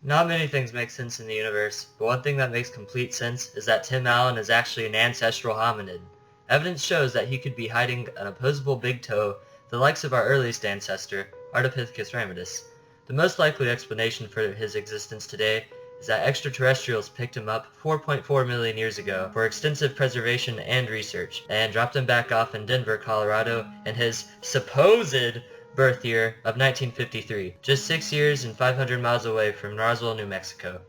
Not many things make sense in the universe, but one thing that makes complete sense is that Tim Allen is actually an ancestral hominid. Evidence shows that he could be hiding an opposable big toe, the likes of our earliest ancestor, Ardipithecus ramidus. The most likely explanation for his existence today is that extraterrestrials picked him up 4.4 million years ago for extensive preservation and research, and dropped him back off in Denver, Colorado in his supposed birth year of 1953, just 6 years and 500 miles away from Roswell, New Mexico.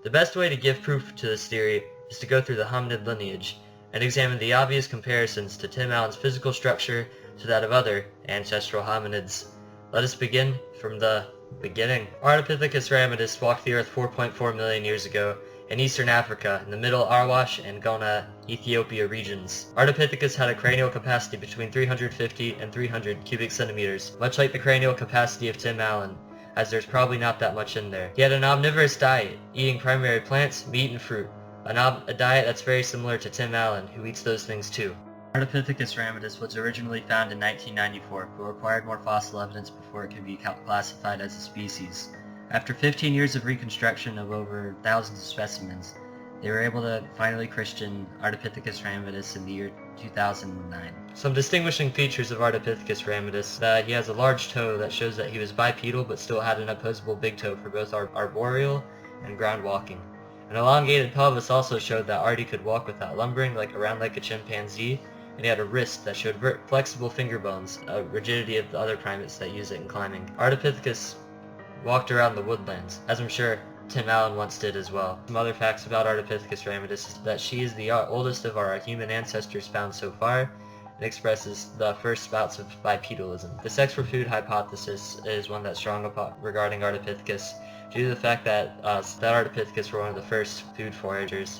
The best way to give proof to this theory is to go through the hominid lineage and examine the obvious comparisons to Tim Allen's physical structure to that of other ancestral hominids. Let us begin from the beginning. Ardipithecus ramidus walked the earth 4.4 million years ago in eastern Africa in the middle Arwash and Ghana, Ethiopia regions. Ardipithecus had a cranial capacity between 350 and 300 cubic centimeters, much like the cranial capacity of Tim Allen, as there's probably not that much in there. He had an omnivorous diet, eating primarily plants, meat, and fruit, a diet that's very similar to Tim Allen, who eats those things too. Ardipithecus ramidus was originally found in 1994, but required more fossil evidence before it could be classified as a species. After 15 years of reconstruction of over thousands of specimens, they were able to finally Christian Ardipithecus ramidus in the year 2009. Some distinguishing features of Ardipithecus ramidus: that he has a large toe that shows that he was bipedal but still had an opposable big toe for both arboreal and ground walking. An elongated pelvis also showed that Artie could walk without lumbering around like a chimpanzee, and he had a wrist that showed flexible finger bones, a rigidity of the other primates that use it in climbing. Ardipithecus walked around the woodlands, as I'm sure Tim Allen once did as well. Some other facts about Ardipithecus ramidus is that she is the oldest of our human ancestors found so far, and expresses the first spouts of bipedalism. The sex for food hypothesis is one that's strong regarding Ardipithecus, due to the fact that Ardipithecus were one of the first food foragers.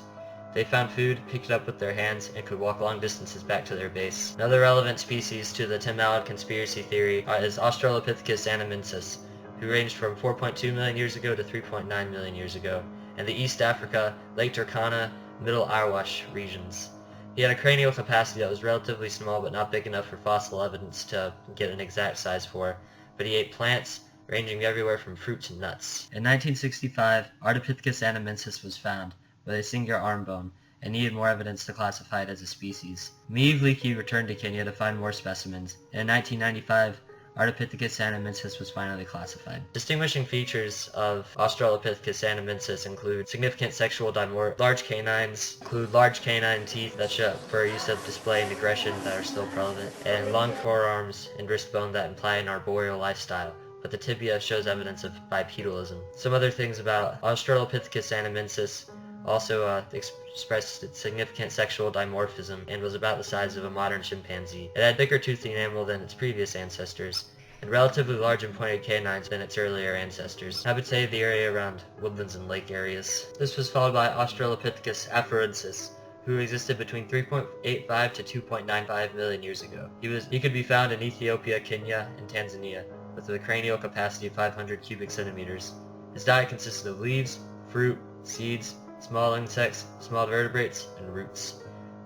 They found food, picked it up with their hands, and could walk long distances back to their base. Another relevant species to the Tim Allen conspiracy theory is Australopithecus anamensis, who ranged from 4.2 million years ago to 3.9 million years ago, in the East Africa, Lake Turkana, Middle Arwash regions. He had a cranial capacity that was relatively small but not big enough for fossil evidence to get an exact size for, but he ate plants, ranging everywhere from fruit to nuts. In 1965, Ardipithecus anamensis was found, with a singular arm bone, and needed more evidence to classify it as a species. Mieve Leakey returned to Kenya to find more specimens, and in 1995, Ardipithecus anamensis was finally classified. Distinguishing features of Australopithecus anamensis include significant sexual large canines, include large canine teeth that show for use of display and aggression that are still prevalent, and long forearms and wrist bone that imply an arboreal lifestyle, but the tibia shows evidence of bipedalism. Some other things about Australopithecus anamensis: also expressed significant sexual dimorphism and was about the size of a modern chimpanzee. It had bigger toothed enamel than its previous ancestors, and relatively large and pointed canines than its earlier ancestors. Habitated the area around woodlands and lake areas. This was followed by Australopithecus afarensis, who existed between 3.85 to 2.95 million years ago. He could be found in Ethiopia, Kenya, and Tanzania, with a cranial capacity of 500 cubic centimeters. His diet consisted of leaves, fruit, seeds, small insects, small vertebrates, and roots.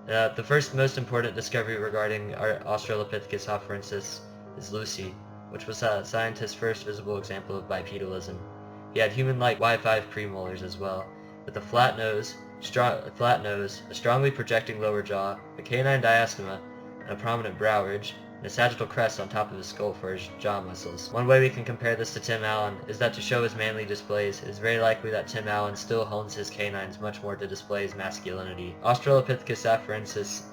The first most important discovery regarding Australopithecus afarensis is Lucy, which was a scientist's first visible example of bipedalism. He had human-like Y5 premolars as well, with a flat nose, a strongly projecting lower jaw, a canine diastema, and a prominent brow ridge, and a sagittal crest on top of his skull for his jaw muscles. One way we can compare this to Tim Allen is that to show his manly displays, it is very likely that Tim Allen still hones his canines much more to display his masculinity. Australopithecus afarensis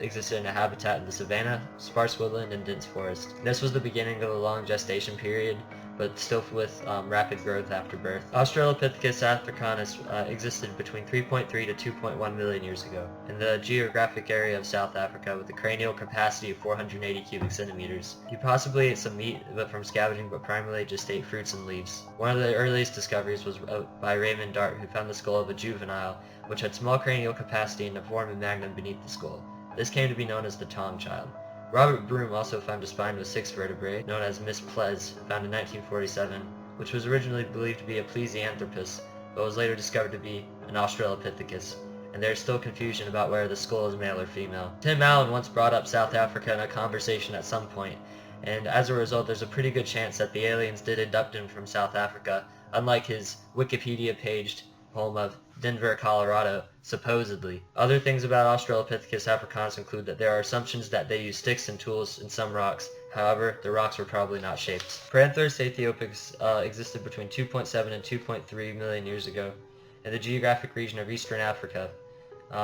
existed in a habitat in the savanna, sparse woodland, and dense forest. This was the beginning of a long gestation period, but still with rapid growth after birth. Australopithecus africanus existed between 3.3 to 2.1 million years ago in the geographic area of South Africa, with a cranial capacity of 480 cubic centimeters. He possibly ate some meat from scavenging, but primarily just ate fruits and leaves. One of the earliest discoveries was by Raymond Dart, who found the skull of a juvenile, which had small cranial capacity and a foramen magnum beneath the skull. This came to be known as the Tong Child. Robert Broom also found a spine with 6 vertebrae, known as Miss Ples, found in 1947, which was originally believed to be a Plesianthropus, but was later discovered to be an Australopithecus, and there is still confusion about whether the skull is male or female. Tim Allen once brought up South Africa in a conversation at some point, and as a result there's a pretty good chance that the aliens did abduct him from South Africa unlike his Wikipedia-paged home of Denver, Colorado, supposedly. Other things about Australopithecus africanus include that there are assumptions that they use sticks and tools in some rocks. However, the rocks were probably not shaped. Paranthropus aethiopicus existed between 2.7 and 2.3 million years ago in the geographic region of eastern Africa.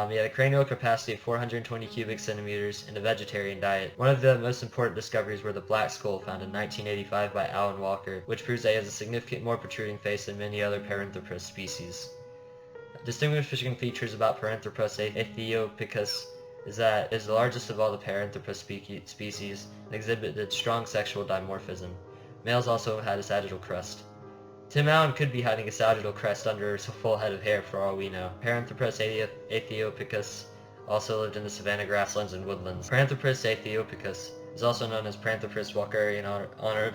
He had a cranial capacity of 420 cubic centimeters and a vegetarian diet. One of the most important discoveries were the black skull found in 1985 by Alan Walker, which proves that he has a significant more protruding face than many other Paranthropus species. Distinguishing features about Paranthropus aethiopicus is that it is the largest of all the Paranthropus species and exhibited strong sexual dimorphism. Males also had a sagittal crest. Tim Allen could be hiding a sagittal crest under his full head of hair for all we know. Paranthropus aethiopicus also lived in the savanna grasslands and woodlands. Paranthropus aethiopicus is also known as Paranthropus walkeri in honor of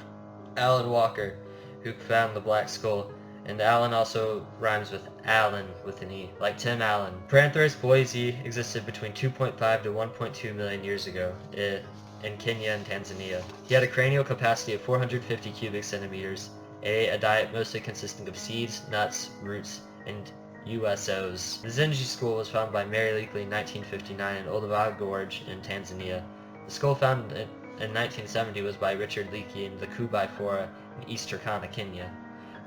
Alan Walker, who found the black skull, and Allen also rhymes with Allen with an E, like Tim Allen. Paranthropus boisei existed between 2.5 to 1.2 million years ago in Kenya and Tanzania. He had a cranial capacity of 450 cubic centimeters, a diet mostly consisting of seeds, nuts, roots, and USOs. The Zenji skull was found by Mary Leakley in 1959 in Olduvai Gorge in Tanzania. The skull found in 1970 was by Richard Leakey in the Kubai Flora in East Turkana, Kenya.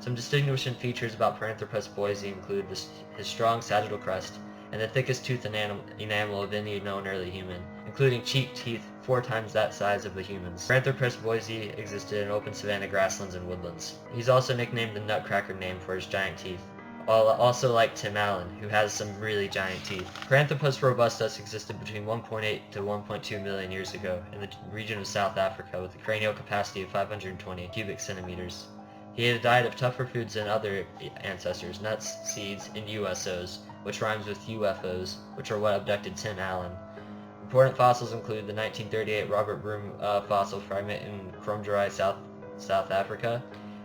Some distinguishing features about Paranthropus boisei include his strong sagittal crest and the thickest tooth enamel of any known early human, including cheek teeth 4 times that size of the humans. Paranthropus boisei existed in open savanna grasslands and woodlands. He's also nicknamed the Nutcracker name for his giant teeth, also like Tim Allen, who has some really giant teeth. Paranthropus robustus existed between 1.8 to 1.2 million years ago in the region of South Africa with a cranial capacity of 520 cubic centimeters. He had a diet of tougher foods than other ancestors, nuts, seeds, and USOs, which rhymes with UFOs, which are what abducted Tim Allen. Important fossils include the 1938 Robert Broom fossil fragment in Kromdraai, South Africa,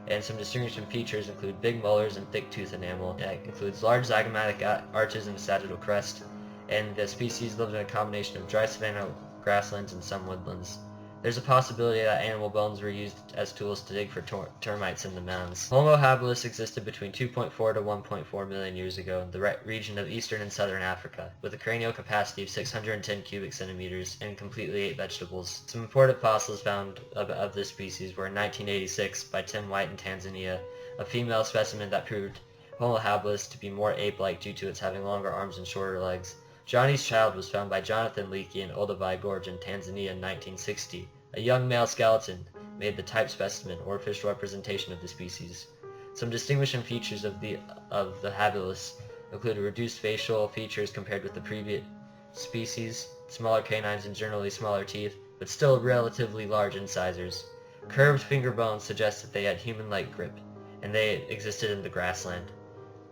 and some distinguishing features include big molars and thick tooth enamel. It includes large zygomatic arches and a sagittal crest, and the species lived in a combination of dry savanna grasslands and some woodlands. There's a possibility that animal bones were used as tools to dig for termites in the mounds. Homo habilis existed between 2.4 to 1.4 million years ago in the region of eastern and southern Africa, with a cranial capacity of 610 cubic centimeters and completely ate vegetables. Some important fossils found of this species were in 1986 by Tim White in Tanzania, a female specimen that proved Homo habilis to be more ape-like due to its having longer arms and shorter legs. Johnny's child was found by Jonathan Leakey in Olduvai Gorge in Tanzania in 1960. A young male skeleton made the type specimen or official representation of the species. Some distinguishing features of the habilis include reduced facial features compared with the previous species, smaller canines and generally smaller teeth, but still relatively large incisors. Curved finger bones suggest that they had human-like grip, and they existed in the grassland.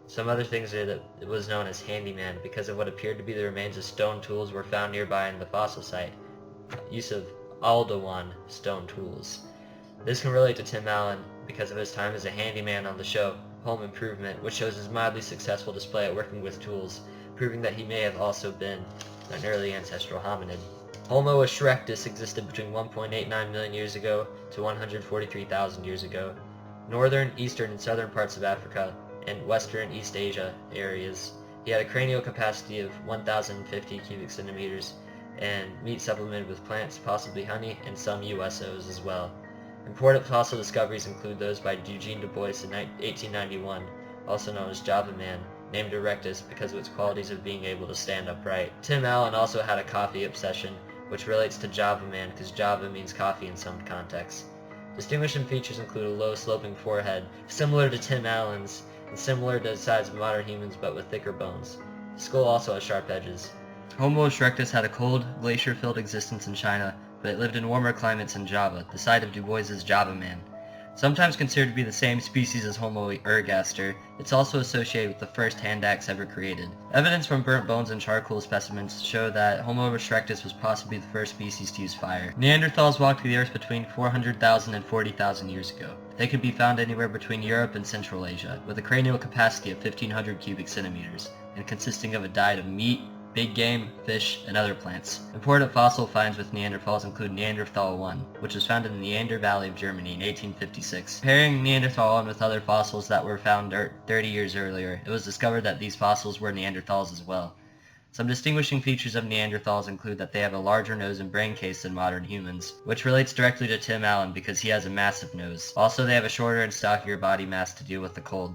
Some other things are that it was known as handyman because of what appeared to be the remains of stone tools were found nearby in the fossil site. Use of Aldewan stone tools. This can relate to Tim Allen because of his time as a handyman on the show Home Improvement, which shows his mildly successful display at working with tools, proving that he may have also been an early ancestral hominid. Homo erectus existed between 1.89 million years ago to 143,000 years ago. Northern, eastern, and southern parts of Africa and Western and East Asia areas. He had a cranial capacity of 1,050 cubic centimeters and meat supplemented with plants, possibly honey, and some USOs as well. Important fossil discoveries include those by Eugene Du Bois in 1891, also known as Java Man, named Erectus because of its qualities of being able to stand upright. Tim Allen also had a coffee obsession, which relates to Java Man because Java means coffee in some contexts. Distinguishing features include a low sloping forehead, similar to Tim Allen's, and similar to the size of modern humans but with thicker bones. The skull also has sharp edges. Homo erectus had a cold, glacier-filled existence in China, but it lived in warmer climates in Java, the site of Du Bois's Java Man. Sometimes considered to be the same species as Homo ergaster, it's also associated with the first hand axe ever created. Evidence from burnt bones and charcoal specimens show that Homo erectus was possibly the first species to use fire. Neanderthals walked the earth between 400,000 and 40,000 years ago. They could be found anywhere between Europe and Central Asia, with a cranial capacity of 1,500 cubic centimeters, and consisting of a diet of meat, big game, fish, and other plants. Important fossil finds with Neanderthals include Neanderthal 1, which was found in the Neander Valley of Germany in 1856. Comparing Neanderthal 1 with other fossils that were found 30 years earlier, it was discovered that these fossils were Neanderthals as well. Some distinguishing features of Neanderthals include that they have a larger nose and brain case than modern humans, which relates directly to Tim Allen because he has a massive nose. Also, they have a shorter and stockier body mass to deal with the cold.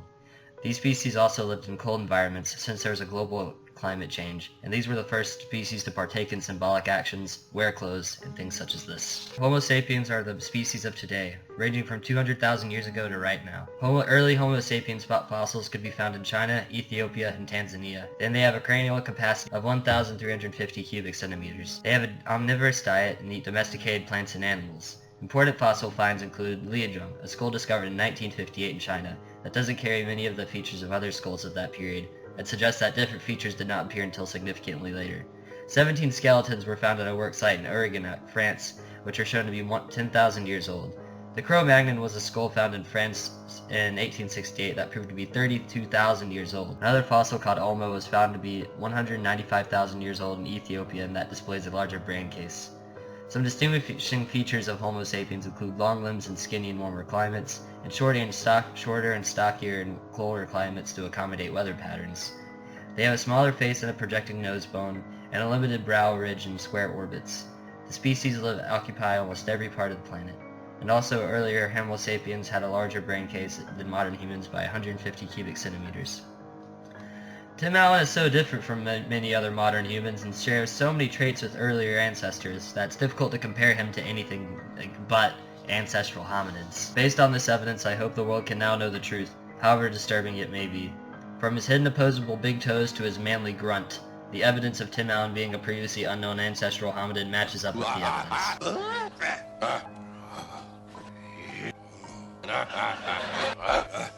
These species also lived in cold environments since there was a global climate change, and these were the first species to partake in symbolic actions, wear clothes, and things such as this. Homo sapiens are the species of today, ranging from 200,000 years ago to right now. Early Homo sapiens fossils could be found in China, Ethiopia, and Tanzania. Then they have a cranial capacity of 1,350 cubic centimeters. They have an omnivorous diet and eat domesticated plants and animals. Important fossil finds include Liadrung, a skull discovered in 1958 in China that doesn't carry many of the features of other skulls of that period, and suggests that different features did not appear until significantly later. 17 skeletons were found at a work site in Oregon, France, which are shown to be 10,000 years old. The Cro-Magnon was a skull found in France in 1868 that proved to be 32,000 years old. Another fossil called Ulma was found to be 195,000 years old in Ethiopia, and that displays a larger brain case. Some distinguishing features of Homo sapiens include long limbs in skinny and warmer climates, and shorter and stockier in colder climates to accommodate weather patterns. They have a smaller face and a projecting nose bone, and a limited brow ridge and square orbits. The species occupy almost every part of the planet. And also earlier Homo sapiens had a larger brain case than modern humans by 150 cubic centimeters. Tim Allen is so different from many other modern humans and shares so many traits with earlier ancestors that it's difficult to compare him to anything but ancestral hominids. Based on this evidence, I hope the world can now know the truth, however disturbing it may be. From his hidden opposable big toes to his manly grunt, the evidence of Tim Allen being a previously unknown ancestral hominid matches up with the evidence.